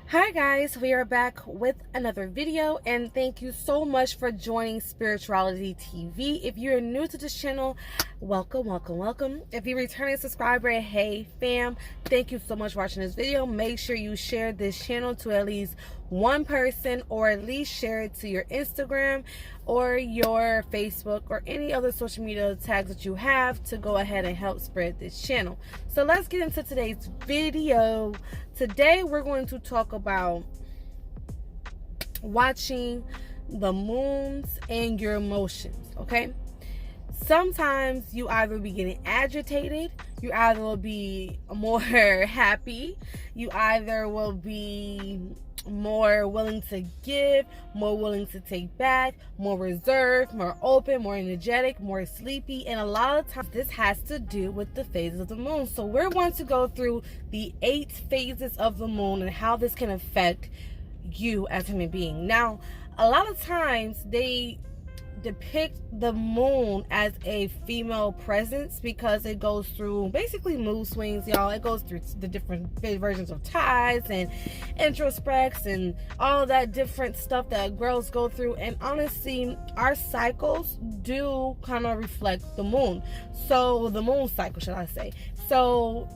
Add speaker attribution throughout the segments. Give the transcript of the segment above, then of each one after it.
Speaker 1: Hi guys, we are back with another video and thank you so much for joining Spirituality TV. If you're new to this channel, welcome. If you're a returning subscriber, hey fam, thank you so much for watching this video. Make sure you share this channel to at least one person, or at least share it to your Instagram or your Facebook or any other social media tags that you have to go ahead and help spread this channel. So let's get into today's video. Today we're going to talk about watching the moons and your emotions, okay? Sometimes you either be getting agitated, you either will be more happy, you either will be more willing to give, more willing to take back, more reserved, more open, more energetic, more sleepy, and a lot of times this has to do with the phases of the moon. So we're going to go through the 8 phases of the moon and how this can affect you as a human being. Now, a lot of times they depict the moon as a female presence because it goes through basically mood swings, y'all. It goes through the different versions of tides and introspects and all of that different stuff that girls go through. And honestly, our cycles do kind of reflect the moon. So the moon cycle, should I say. So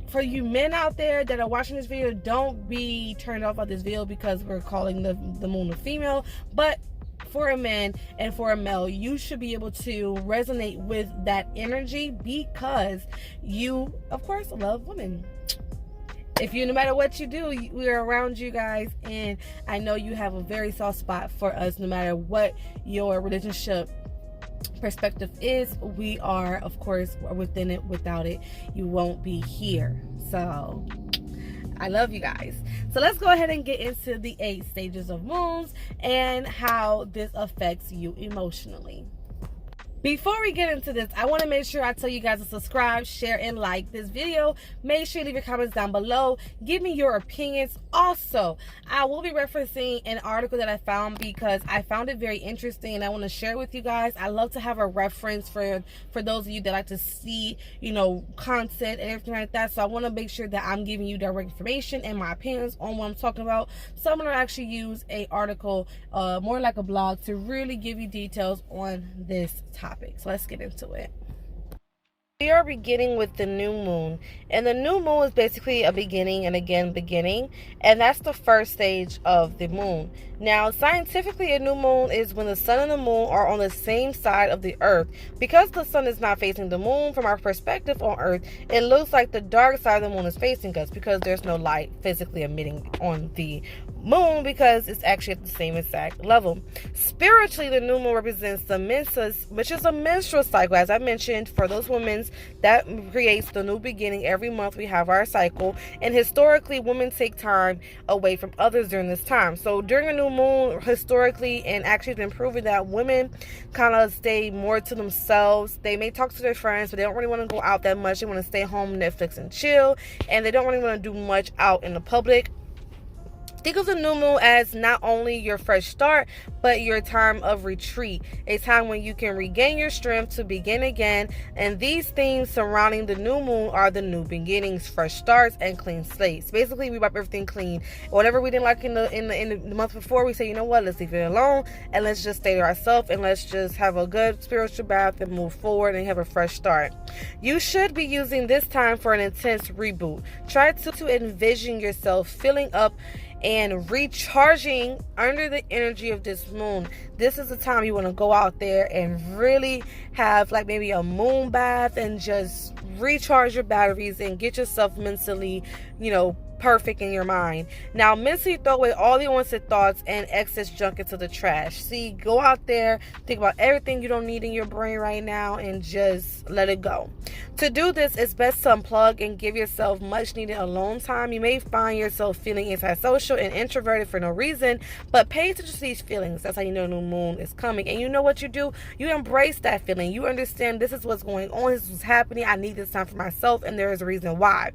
Speaker 1: for you men out there that are watching this video, don't be turned off by this video because we're calling the moon a female. But for a man and for a male, you should be able to resonate with that energy because you, of course, love women. If you, no matter what you do, we're around you guys, and I know you have a very soft spot for us. No matter what your relationship perspective is, we are, of course, within it. Without it, you won't be here. So I love you guys. So let's go ahead and get into the 8 stages of moons and how this affects you emotionally. Before we get into this, I want to make sure I tell you guys to subscribe, share, and like this video. Make sure you leave your comments down below. Give me your opinions. Also, I will be referencing an article that I found because I found it very interesting and I want to share it with you guys. I love to have a reference for those of you that like to see, content and everything like that. So I want to make sure that I'm giving you direct information and my opinions on what I'm talking about. So I'm going to actually use an article, more like a blog, to really give you details on this topic. So let's get into it. We are beginning with the new moon, and the new moon is basically a beginning and again beginning, and that's the first stage of the moon. Now, scientifically, a new moon is when the sun and the moon are on the same side of the earth. Because the sun is not facing the moon, from our perspective on earth, it looks like the dark side of the moon is facing us because there's no light physically emitting on the moon because it's actually at the same exact level. Spiritually, the new moon represents the menses, which is a menstrual cycle. As I mentioned, for those women, that creates the new beginning. Every month we have our cycle, and historically women take time away from others during this time. So during a new moon, historically, and actually it's been proven that women kind of stay more to themselves. They may talk to their friends, but they don't really want to go out that much. They want to stay home, Netflix and chill, and they don't really want to do much out in the public. Think of the new moon as not only your fresh start, but your time of retreat, a time when you can regain your strength to begin again. And these themes surrounding the new moon are the new beginnings, fresh starts, and clean slates. Basically, we wipe everything clean. Whatever we didn't like in the month before, we say, you know what, let's leave it alone and let's just stay to ourselves and let's just have a good spiritual bath and move forward and have a fresh start. You should be using this time for an intense reboot. Try to envision yourself filling up and recharging under the energy of this moon. This is the time you want to go out there and really have like maybe a moon bath and just recharge your batteries and get yourself mentally, perfect in your mind. Now, mentally throw away all the unwanted thoughts and excess junk into the trash. See, go out there, think about everything you don't need in your brain right now and just let it go. To do this, it's best to unplug and give yourself much needed alone time. You may find yourself feeling antisocial and introverted for no reason, but pay attention to these feelings. That's how you know the new moon is coming. And you know what you do? You embrace that feeling. You understand this is what's going on, this is what's happening. I need this time for myself, and there is a reason why.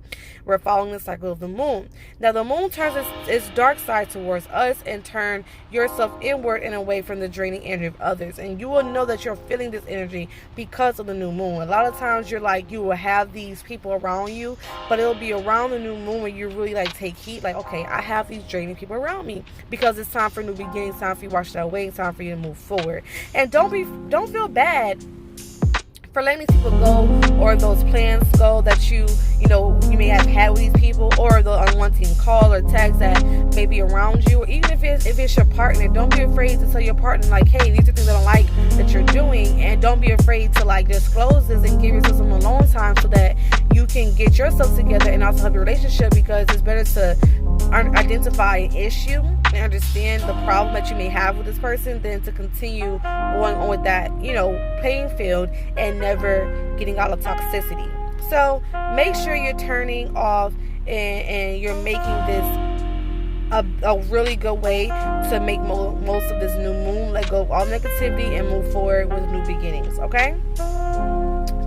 Speaker 1: We're following the cycle of the moon. moon. Now, the moon turns its dark side towards us and turn yourself inward and away from the draining energy of others. And you will know that you're feeling this energy because of the new moon. A lot of times you will have these people around you, but it'll be around the new moon where you really take heat. Okay, I have these draining people around me because it's time for new beginnings, time for you to wash that away, time for you to move forward. And don't feel bad for letting these people go, or those plans go that you may have had with these people, or the unwanted call or text that may be around you, or even if it's your partner. Don't be afraid to tell your partner, hey, these are things I don't like that you're doing, and don't be afraid to disclose this and give yourself some alone time so that you can get yourself together and also have a relationship, because it's better to identify an issue and understand the problem that you may have with this person than to continue going on with that playing field and never getting out of toxicity. So make sure you're turning off and you're making this a really good way to make most of this new moon. Let go of all negativity and move forward with new beginnings. Okay.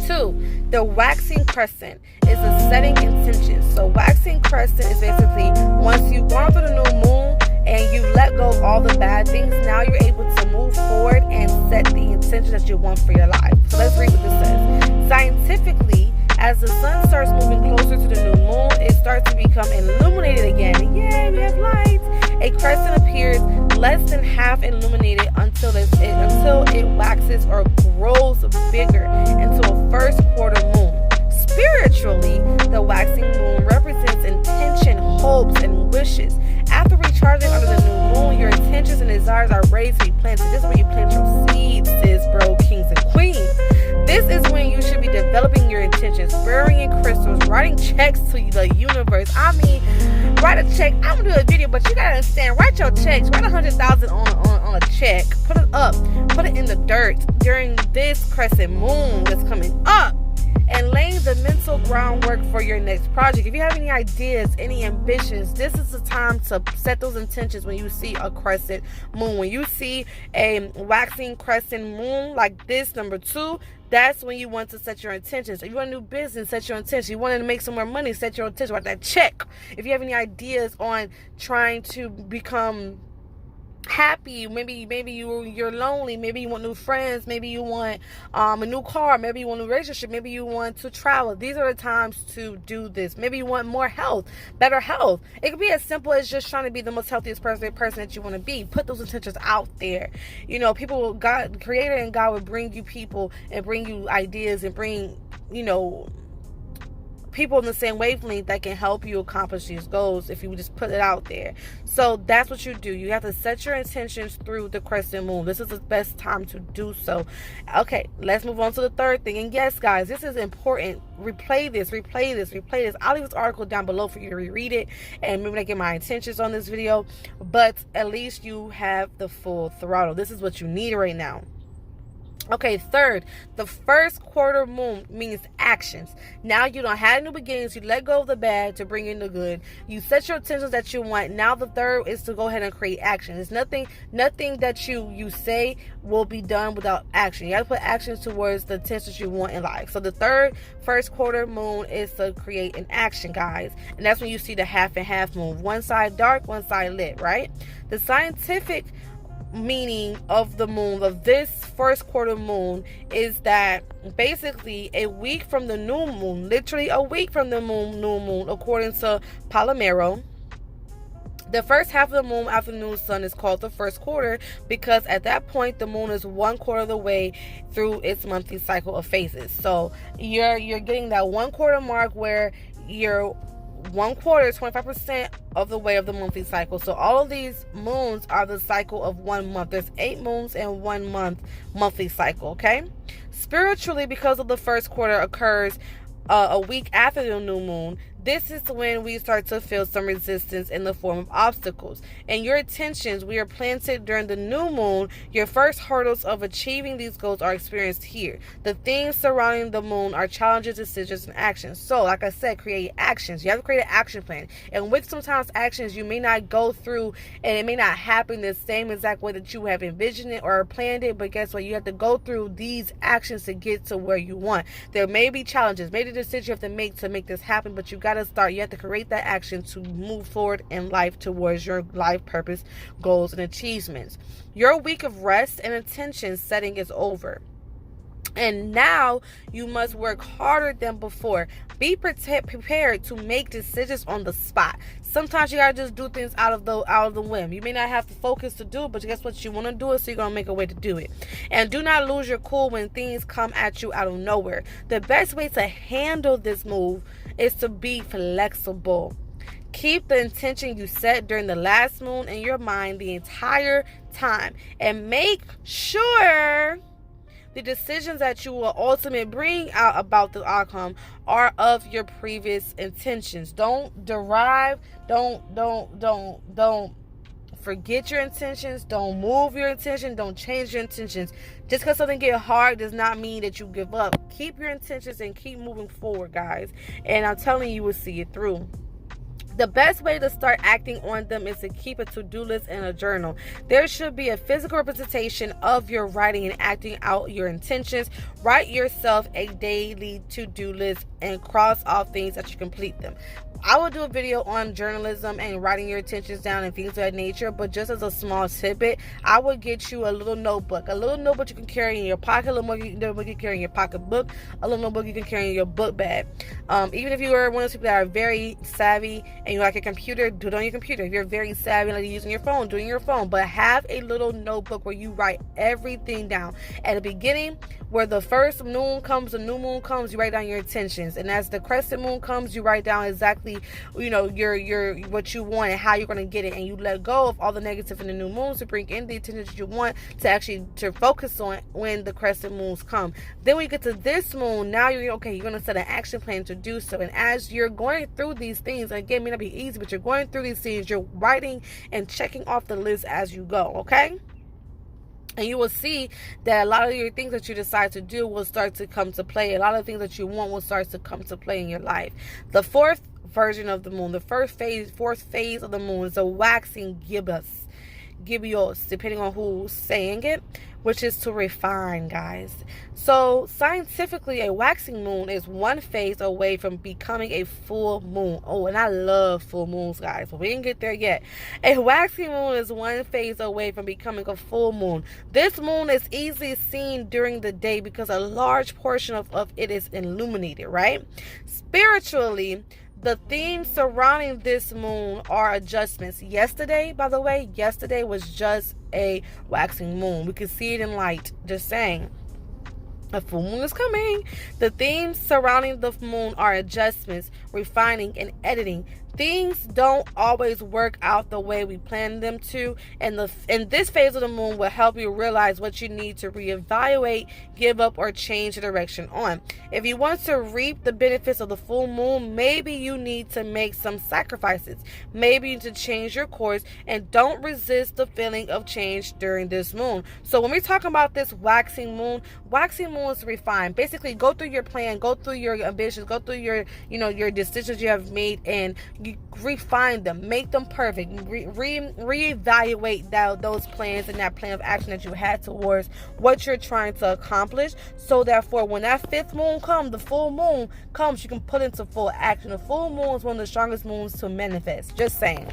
Speaker 1: 2, the waxing crescent is a setting intention. So waxing crescent is basically once you've gone through the new moon and you let go of all the bad things, now you're able to move forward and set the intention that you want for your life. So let's read what this says. Scientifically, as the sun starts moving closer to the new moon, it starts to become illuminated again. Yay, we have light. A crescent appears less than half illuminated until it waxes or grows bigger into a first quarter moon. Spiritually, the waxing moon represents intention, hopes, and wishes. After recharging under the new moon, your intentions and desires are ready to be planted. This is where you plant your seeds, sis, bro, kings, and queens. This is when you should be developing your intentions, burying crystals, writing checks to the universe. I mean, write a check. I'm gonna do a video, but you gotta understand. Write your checks. Write 100,000 on a check. Put it up. Put it in the dirt during this crescent moon that's coming up, and laying the mental groundwork for your next project. If you have any ideas, any ambitions, this is the time to set those intentions when you see a crescent moon. When you see a waxing crescent moon like this, number 2, that's when you want to set your intentions. If you want a new business, set your intention. You want to make some more money, set your intention. Write that check. If you have any ideas on trying to become happy, maybe you're lonely, maybe you want new friends, maybe you want a new car, maybe you want a relationship, maybe you want to travel, these are the times to do this. Maybe you want more health, better health. It could be as simple as just trying to be the most healthiest person that you want to be. Put those intentions out there. God, Creator and God will bring you people and bring you ideas and bring people in the same wavelength that can help you accomplish these goals if you just put it out there. So that's what you do. You have to set your intentions through the crescent moon. This is the best time to do so. Okay, let's move on to the third thing. And yes, guys, this is important. Replay this. I'll leave this article down below for you to reread it and maybe not get my intentions on this video, but at least you have the full throttle. This is what you need right now. Okay, 3rd, the first quarter moon means actions. Now you don't have new beginnings. You let go of the bad to bring in the good. You set your intentions that you want. Now the 3rd is to go ahead and create action. There's nothing that you say will be done without action. You have to put actions towards the intentions you want in life. So the 3rd, first quarter moon is to create an action, guys. And that's when you see the half and half moon. One side dark, one side lit, right? The scientific meaning of the moon, of this first quarter moon, is that basically a week from the new moon, literally a week from the new moon, according to Palomero, the first half of the moon after the new sun is called the first quarter because at that point the moon is 1/4 of the way through its monthly cycle of phases. So you're getting that 1/4 mark where you're 1/4 is 25% of the way of the monthly cycle. So all of these moons are the cycle of 1 month. There's 8 moons and 1 month monthly cycle. Okay, spiritually, because of the first quarter occurs a week after the new moon, this is when we start to feel some resistance in the form of obstacles. And your intentions, we are planted during the new moon. Your first hurdles of achieving these goals are experienced here. The things surrounding the moon are challenges, decisions, and actions. So, like I said, create actions. You have to create an action plan. And with sometimes actions, you may not go through and it may not happen the same exact way that you have envisioned it or planned it. But guess what? You have to go through these actions to get to where you want. There may be challenges, maybe decisions you have to make this happen, but you got to start. You have to create that action to move forward in life towards your life purpose, goals, and achievements. Your week of rest and intention setting is over. And now you must work harder than before. Be prepared to make decisions on the spot. Sometimes you gotta just do things out of the whim. You may not have the focus to do it, but guess what? You want to do it, so you're gonna make a way to do it. And do not lose your cool when things come at you out of nowhere. The best way to handle this move is to be flexible. Keep the intention you set during the last moon in your mind the entire time, and make sure the decisions that you will ultimately bring out about the outcome are of your previous intentions. Don't forget your intentions. Don't move your intention. Don't change your intentions. Just because something get hard does not mean that you give up. Keep your intentions and keep moving forward, guys. And I'm telling you, will see it through. The best way to start acting on them is to keep a to-do list and a journal. There should be a physical representation of your writing and acting out your intentions. Write yourself a daily to-do list and cross off things that you complete them. I will do a video on journalism and writing your intentions down and things of that nature, but just as a small tidbit, I would get you a little notebook. A little notebook you can carry in your pocket, a little notebook you can carry in your pocketbook, a little notebook you can carry in your book bag. Even if you are one of those people that are very savvy and you like a computer, do it on your computer. If you're very savvy and like using your phone, do it on your phone. But have a little notebook where you write everything down. At the beginning, where the first moon comes, the new moon comes, you write down your intentions. And as the crescent moon comes, you write down exactly, your what you want and how you're going to get it. And you let go of all the negative in the new moons to bring in the intentions that you want to focus on when the crescent moons come. Then when you get to this moon, now you're going to set an action plan to do so. And as you're going through these things, again, it may not be easy, but you're going through these things, you're writing and checking off the list as you go, okay? And you will see that a lot of your things that you decide to do will start to come to play. A lot of things that you want will start to come to play in your life. The fourth version of the moon, the fourth phase of the moon is a waxing gibbous, depending on who's saying it, which is to refine, guys. So scientifically, a waxing moon is one phase away from becoming a full moon. Oh, and I love full moons, guys, but we didn't get there yet. A waxing moon is one phase away from becoming a full moon. This moon is easily seen during the day because a large portion of it is illuminated, right? Spiritually, the themes surrounding this moon are adjustments. Yesterday, by the way, was just a waxing moon. We could see it in light, just saying. A full moon is coming. The themes surrounding the moon are adjustments, refining, and editing. Things don't always work out the way we planned them to, and this phase of the moon will help you realize what you need to reevaluate, give up, or change the direction on. If you want to reap the benefits of the full moon, maybe you need to make some sacrifices. Maybe you need to change your course, and don't resist the feeling of change during this moon. So when we're talking about this waxing moon is refined. Basically, go through your plan, go through your ambitions, go through your decisions you have made, and you refine them, make them perfect, reevaluate those plans and that plan of action that you had towards what you're trying to accomplish, so that for when that fifth moon comes, the full moon comes, you can put into full action. The full moon is one of the strongest moons to manifest. Just saying.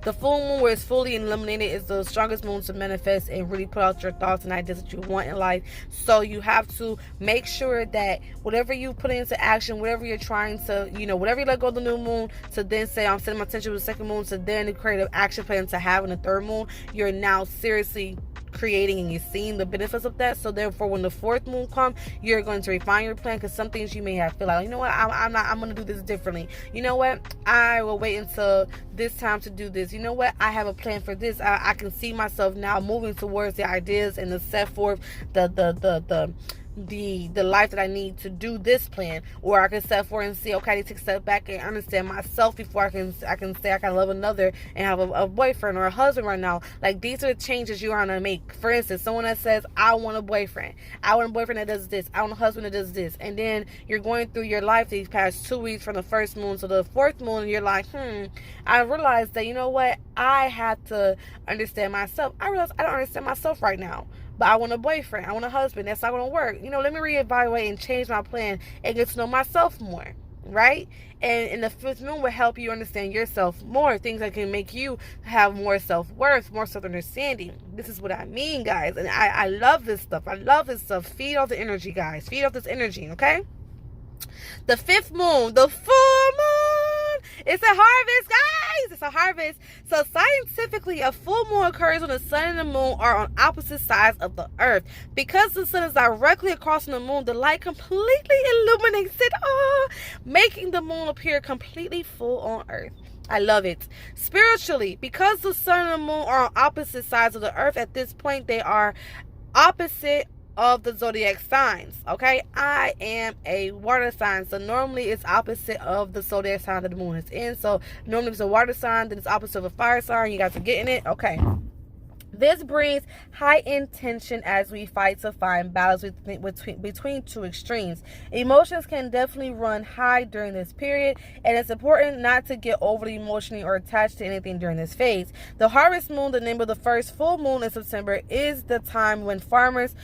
Speaker 1: The full moon, where it's fully illuminated, is the strongest moon to manifest and really put out your thoughts and ideas that you want in life. So you have to make sure that whatever you put into action, whatever you're trying to, whatever you let go of the new moon, to then say, I'm setting my attention to the second moon, to then create an action plan to have in the third moon, you're now seriously creating and you're seeing the benefits of that. So therefore, when the fourth moon comes, you're going to refine your plan, because some things you may have feel like, you know what, I'm going to do this differently. You know what, I will wait until this time to do this. You know what, I have a plan for this. I can see myself now moving towards the ideas and to set forth the life that I need to do this plan. Or I can set forward and see, okay, I need to take a step back and understand myself before I can say I can love another and have a boyfriend or a husband right now. Like, these are the changes you are going to make. For instance, someone that says, I want a boyfriend that does this, I want a husband that does this, and then you're going through your life these past 2 weeks from the first moon to the fourth moon, and you're like, I realized that, you know what, I have to understand myself. I realize I don't understand myself right now, but I want a boyfriend, I want a husband. That's not going to work. Let me reevaluate and change my plan and get to know myself more. right? And the fifth moon will help you understand yourself more, things that can make you have more self-worth, more self-understanding. This is what I mean, guys. And I love this stuff. I love this stuff. Feed off the energy, guys. Feed off this energy, okay? The fifth moon, the full moon. It's a harvest, guys. It's a harvest. So scientifically, a full moon occurs when the sun and the moon are on opposite sides of the earth. Because the sun is directly across from the moon, the light completely illuminates it all, making the moon appear completely full on earth. I love it. Spiritually, because the sun and the moon are on opposite sides of the earth, at this point they are opposite of the zodiac signs. Okay, I am a water sign, so normally it's opposite of the zodiac sign that the moon is in. So normally it's a water sign, then it's opposite of a fire sign. You guys are getting it? Okay. This brings high intention as we fight to find balance between two extremes. Emotions can definitely run high during this period, and it's important not to get overly emotionally or attached to anything during this phase. The harvest moon, the name of the first full moon in September, is the time when farmers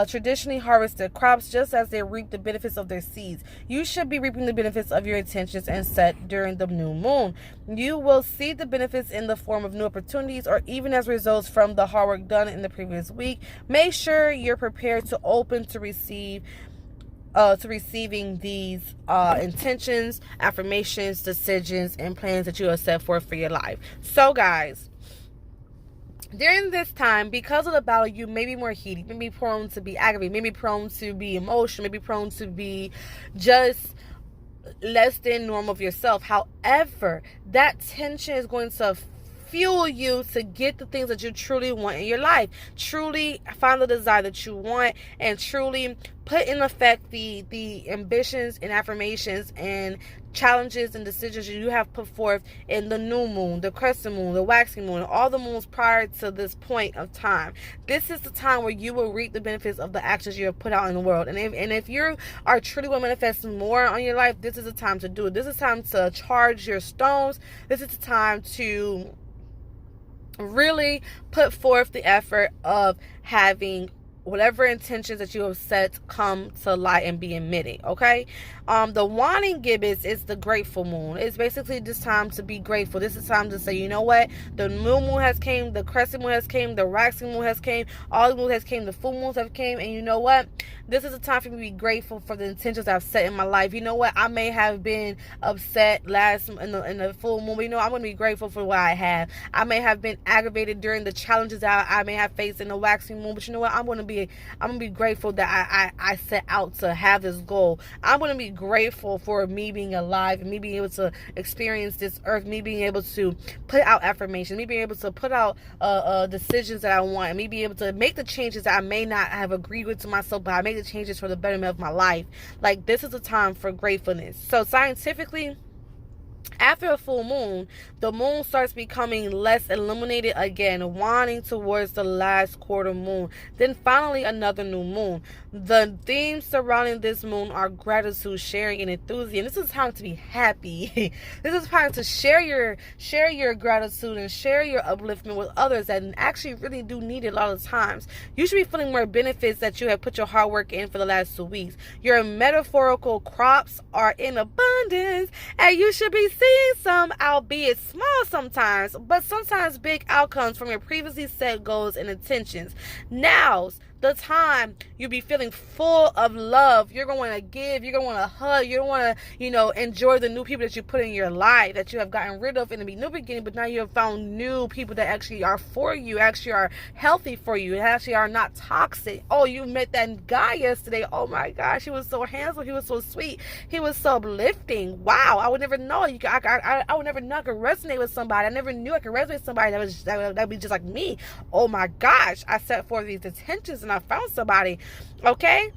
Speaker 1: traditionally harvest their crops just as they reap the benefits of their seeds. You should be reaping the benefits of your intentions and set during the new moon. You will see the benefits in the form of new opportunities or even as results from the hard work done in the previous week. Make sure you're prepared to open to receiving these intentions, affirmations, decisions, and plans that you have set forth for your life. So guys, during this time, because of the battle, you may be more heated, may be prone to be aggravated, may be prone to be emotional, may be prone to be just less than normal of yourself. However, that tension is going to fuel you to get the things that you truly want in your life. Truly find the desire that you want, and truly put in effect the ambitions and affirmations and challenges and decisions you have put forth in the new moon, the crescent moon, the waxing moon, all the moons prior to this point of time. This is the time where you will reap the benefits of the actions you have put out in the world. And if you are truly want to manifest more on your life, this is the time to do it. This is time to charge your stones. This is the time to really put forth the effort of having whatever intentions that you have set come to light and be emitted. Okay. The waning gibbous is the grateful moon. It's basically this time to be grateful. This is time to say, you know what, the new moon has came, the crescent moon has came, the waxing moon has came, all the moons has came, the full moons have came, and you know what, this is a time for me to be grateful for the intentions I've set in my life. You know what, I may have been upset last in the full moon, but you know, I'm going to be grateful for what I have. I may have been aggravated during the challenges that I may have faced in the waxing moon, but you know what, I'm going to be grateful that I set out to have this goal. I'm going to be grateful for me being alive and me being able to experience this earth, me being able to put out affirmations, me being able to put out decisions that I want, and me being able to make the changes that I may not have agreed with to myself, but I make the changes for the betterment of my life. Like, this is a time for gratefulness. So scientifically, after a full moon, the moon starts becoming less illuminated again, waning towards the last quarter moon. Then finally another new moon. The themes surrounding this moon are gratitude, sharing, and enthusiasm. This is time to be happy. This is time to share your gratitude and share your upliftment with others that actually really do need it a lot of times. You should be feeling more benefits that you have put your hard work in for the last 2 weeks. Your metaphorical crops are in abundance, and you should be seeing some, albeit small sometimes, but sometimes big outcomes from your previously set goals and intentions. Now's the time you'll be feeling full of love. You're going to give, you're going to want to hug, you're going to want to, enjoy the new people that you put in your life, that you have gotten rid of in the new beginning, but now you have found new people that actually are for you, actually are healthy for you, and actually are not toxic. Oh, you met that guy yesterday. Oh my gosh, he was so handsome, he was so sweet, he was so uplifting. Wow, I would never know. I would never know I could resonate with somebody. I never knew I could resonate with somebody that would be just like me. Oh my gosh, I set forth these intentions and I found somebody. Okay,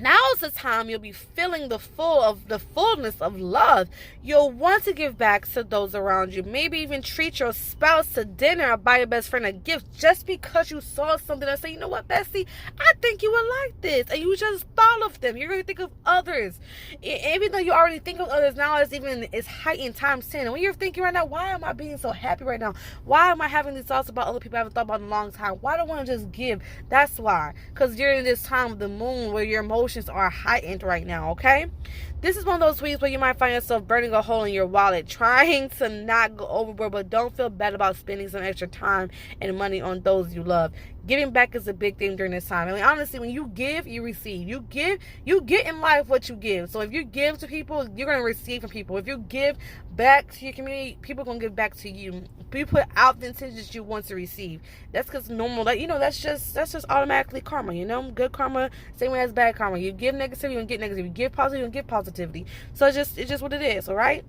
Speaker 1: now is the time you'll be feeling the fullness of love. You'll want to give back to those around you. Maybe even treat your spouse to dinner or buy your best friend a gift just because you saw something and say, you know what, Bessie, I think you would like this. And you just thought of them. You're going to think of others. Even though you already think of others, now it's heightened times 10. And when you're thinking right now, why am I being so happy right now? Why am I having these thoughts about other people I haven't thought about in a long time? Why do I want to just give? That's why. Because you're in this time of the moon where your emotions are heightened right now, okay? This is one of those weeks where you might find yourself burning a hole in your wallet, trying to not go overboard, but don't feel bad about spending some extra time and money on those you love. Giving back is a big thing during this time. I mean, honestly, when you give, you receive. You get in life what you give. So if you give to people, you're going to receive from people. If you give back to your community, people are going to give back to you. You put out the intentions you want to receive. That's because normal, like, that's just automatically karma, good karma, same way as bad karma. You give negativity, you're going to get negativity. You give positivity, you're going to get positivity. So it's just what it is, all right?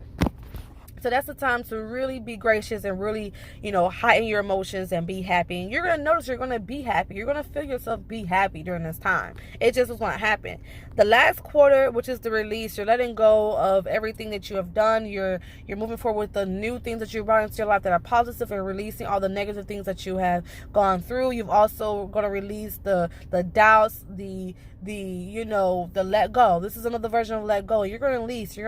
Speaker 1: So that's the time to really be gracious and really, heighten your emotions and be happy. And you're going to notice you're going to be happy. You're going to feel yourself be happy during this time. It just is going to happen. The last quarter, which is the release, you're letting go of everything that you have done. You're moving forward with the new things that you brought into your life that are positive and releasing all the negative things that you have gone through. You've also going to release the doubts, the let go. This is another version of let go. You're going to release, and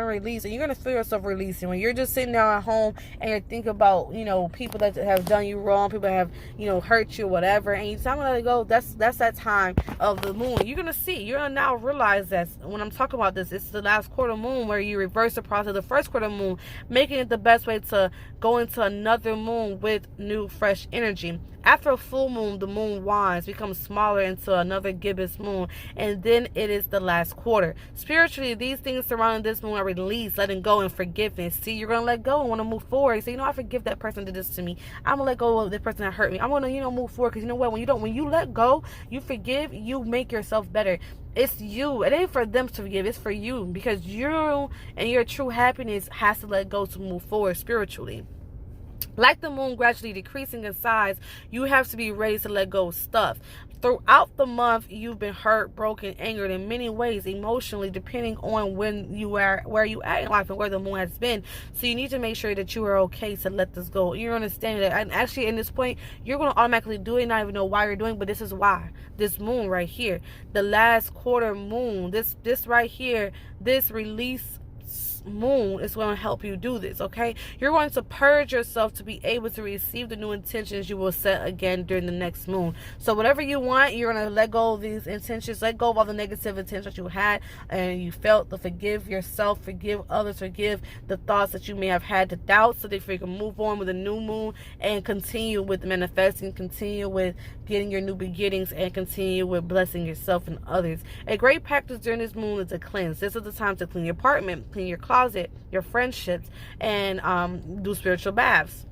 Speaker 1: you're going to feel yourself releasing. When you're just sitting down at home and you're thinking about, people that have done you wrong, people that have, hurt you, whatever, and you say, I'm going to let it go, that's that time of the moon. You're going to now realize that when I'm talking about this, it's the last quarter moon where you reverse the process of the first quarter moon, making it the best way to go into another moon with new, fresh energy. After a full moon, the moon winds, becomes smaller into another gibbous moon, and then it is the last quarter. Spiritually, these things surrounding this moon are released, letting go, and forgiveness. See, you're going to let go and want to move forward. So, I forgive that person that did this to me. I'm going to let go of the person that hurt me. I'm going to, move forward, because you know what? When you let go, you forgive, you make yourself better. It's you. It ain't for them to forgive. It's for you, because you and your true happiness has to let go to move forward spiritually. Like the moon gradually decreasing in size, you have to be ready to let go of stuff. Throughout the month, you've been hurt, broken, angered in many ways emotionally, depending on where you at in life and where the moon has been. So you need to make sure that you are okay to let this go. You're understanding that, and actually in this point, you're going to automatically do it, not even know why you're doing, but this is why. This moon right here, the last quarter moon, this right here, this release moon is going to help you do this. Okay, you're going to purge yourself to be able to receive the new intentions you will set again during the next moon. So whatever you want, you're going to let go of these intentions, let go of all the negative intentions you had and you felt, to forgive yourself, forgive others, forgive the thoughts that you may have had, to doubt, so that you can move on with a new moon and continue with manifesting, continue with getting your new beginnings, and continue with blessing yourself and others. A great practice during this moon is to cleanse. This is the time to clean your apartment, clean your closet, your friendships, and do spiritual baths.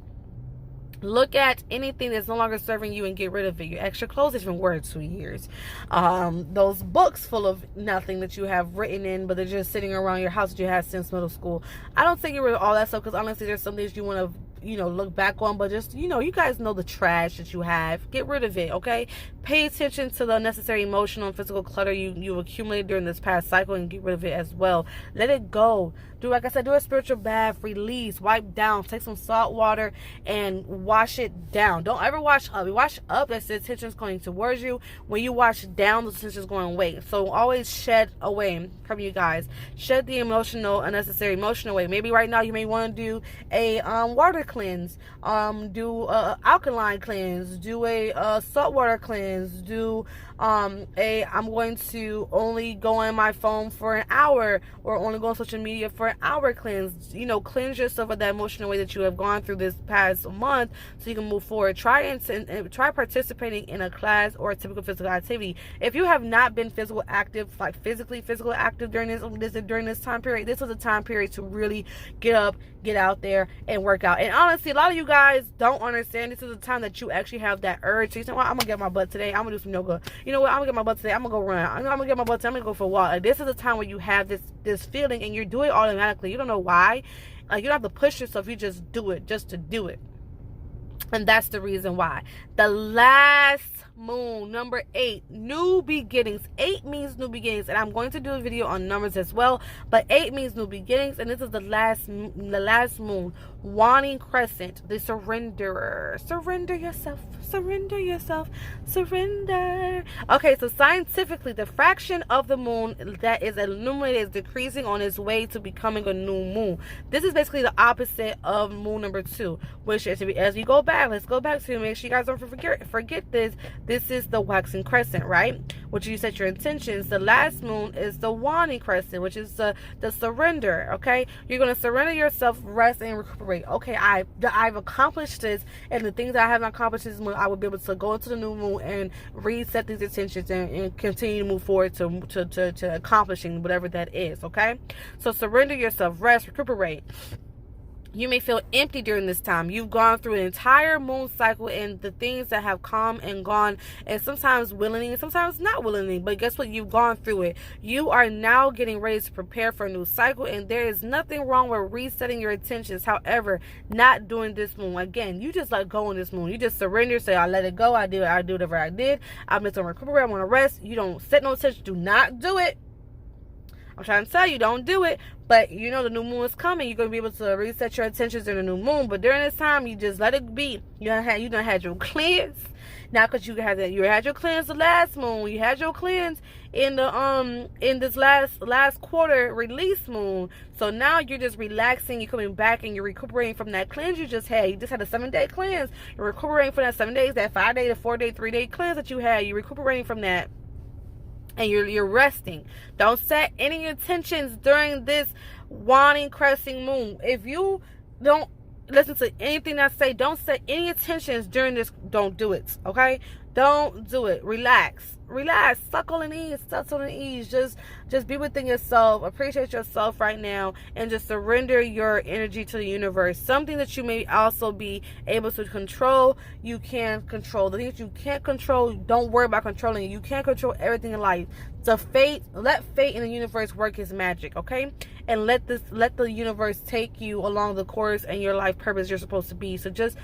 Speaker 1: Look at anything that's no longer serving you and get rid of it. Your extra clothes has been worn 2 years. Those books full of nothing that you have written in, but they're just sitting around your house that you had since middle school. I don't think get rid of all that stuff, because honestly, there's some things you want to look back on, but just, you guys know the trash that you have. Get rid of it, okay? Pay attention to the unnecessary emotional and physical clutter you accumulated during this past cycle, and get rid of it as well. Let it go. Like I said, do a spiritual bath, release, wipe down, take some salt water and wash it down. Don't ever wash up. You wash up, that's the attention's going towards you. When you wash down, the attention's going away. So always shed away from you guys. Shed the unnecessary emotional away. Maybe right now you may want to do a water cleanse, do a alkaline cleanse, do a saltwater cleanse, do I'm going to only go on my phone for an hour, or only go on social media for an hour cleanse. Cleanse yourself of that emotional way that you have gone through this past month, so you can move forward. Try participating in a class or a typical physical activity. If you have not been physically active during this time period, this is a time period to really get up, get out there, and work out. And honestly, a lot of you guys don't understand this is a time that you actually have that urge. So you say, well, I'm gonna get my butt today, I'm gonna do some yoga. You know what, I'm gonna get my butt today, I'm gonna go run. I'm gonna get my butt today, I'm gonna go for a walk. Like, this is a time where you have this feeling, and you're doing it automatically. You don't know why. You don't have to push yourself, you just do it just to do it. And that's the reason why. The last moon, number 8, new beginnings. 8 means new beginnings, and I'm going to do a video on numbers as well, but 8 means new beginnings, and this is the last moon, waning crescent, the surrenderer. Surrender yourself, surrender. Okay, so scientifically, the fraction of the moon that is illuminated is decreasing on its way to becoming a new moon. This is basically the opposite of moon number 2, which, as we go back, let's go back to, make sure you guys don't forget this. This is the waxing crescent, right? Which you set your intentions. The last moon is the waning crescent, which is the surrender, okay? You're going to surrender yourself, rest, and recuperate. Okay, I've accomplished this, and the things that I haven't accomplished this moon, I will be able to go into the new moon and reset these intentions and continue to move forward to accomplishing whatever that is, okay? So surrender yourself, rest, recuperate. You may feel empty during this time. You've gone through an entire moon cycle and the things that have come and gone, and sometimes willingly and sometimes not willingly. But guess what? You've gone through it. You are now getting ready to prepare for a new cycle, and there is nothing wrong with resetting your intentions. However, not doing this moon. Again, you just let go on this moon. You just surrender, say, I let it go. I do whatever I did. I'm just going to recuperate. I'm going to rest. You don't set no intention. Do not do it. I'm trying to tell you, don't do it. But you know the new moon is coming. You're going to be able to reset your intentions in the new moon. But during this time, you just let it be. You done had your cleanse. Now, because you had your cleanse the last moon. You had your cleanse in the in this last quarter release moon. So now you're just relaxing. You're coming back and you're recuperating from that cleanse you just had. You just had a 7-day cleanse. You're recuperating from that 7 days, that 5-day, the 4-day, 3-day cleanse that you had. You're recuperating from that. And you're resting. Don't set any intentions during this waning crescent moon. If you don't listen to anything I say, don't set any intentions during this. Don't do it. Okay? Don't do it. Relax. Suckle and ease. Just be within yourself. Appreciate yourself right now, and just surrender your energy to the universe. Something that you may also be able to control, you can control. The things you can't control, don't worry about controlling. You can't control everything in life. So let fate in the universe work its magic, okay? And let the universe take you along the course and your life purpose you're supposed to be. So just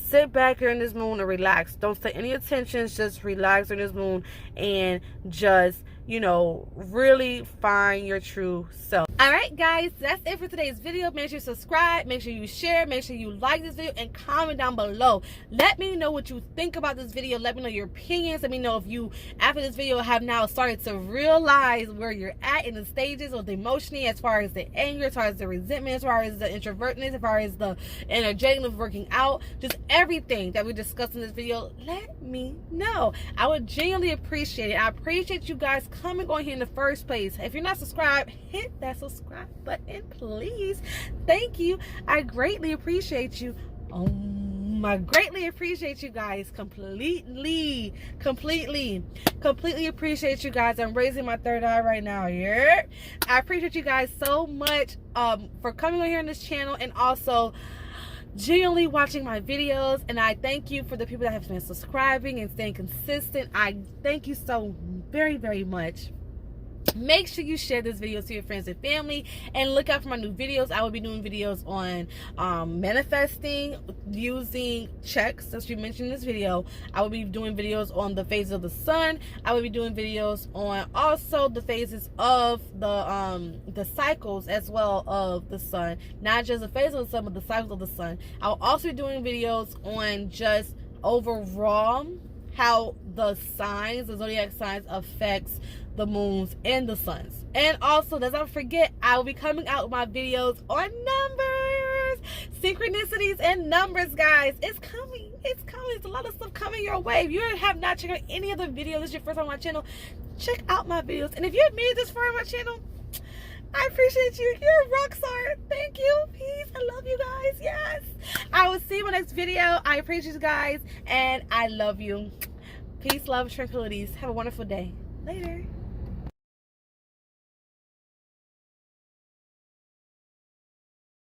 Speaker 1: sit back here in this moon and relax. Don't set any intentions. Just relax in this moon and just, really find your true self. All right, guys, that's it for today's video. Make sure you subscribe, make sure you share, make sure you like this video, and comment down below. Let me know what you think about this video. Let me know your opinions. Let me know if you, after this video, have now started to realize where you're at in the stages of the emotioning, as far as the anger, as far as the resentment, as far as the introvertness, as far as the energetic of working out, just everything that we discussed in this video. Let me know. I would genuinely appreciate it. I appreciate you guys coming on here in the first place. If you're not subscribed, hit that subscribe button, please. Thank you. I greatly appreciate you. I greatly appreciate you guys. Completely appreciate you guys. I'm raising my third eye right now. Yeah, I appreciate you guys so much for coming on here on this channel, and also genuinely watching my videos. And I thank you for the people that have been subscribing and staying consistent. I thank you so very, very much. Make sure you share this video to your friends and family, and look out for my new videos. I will be doing videos on manifesting using checks, as we mentioned in this video. I will be doing videos on the phases of the sun. I will be doing videos on also the phases of the cycles as well of the sun, not just the phase of the sun, but the cycles of the sun. I will also be doing videos on just overall how the signs, the zodiac signs, affects the moons and the suns. And also, let's not forget, I will be coming out with my videos on numbers, synchronicities, and numbers, guys. It's coming. There's a lot of stuff coming your way. If you have not checked out any of the videos, this is your first time on my channel, check out my videos. And if you have made it this far on my channel, I appreciate you. You're a rock star. Thank you. Peace. I love you guys. Yes. I will see you in my next video. I appreciate you guys, and I love you. Peace, love, tranquilities. Have a wonderful day. Later.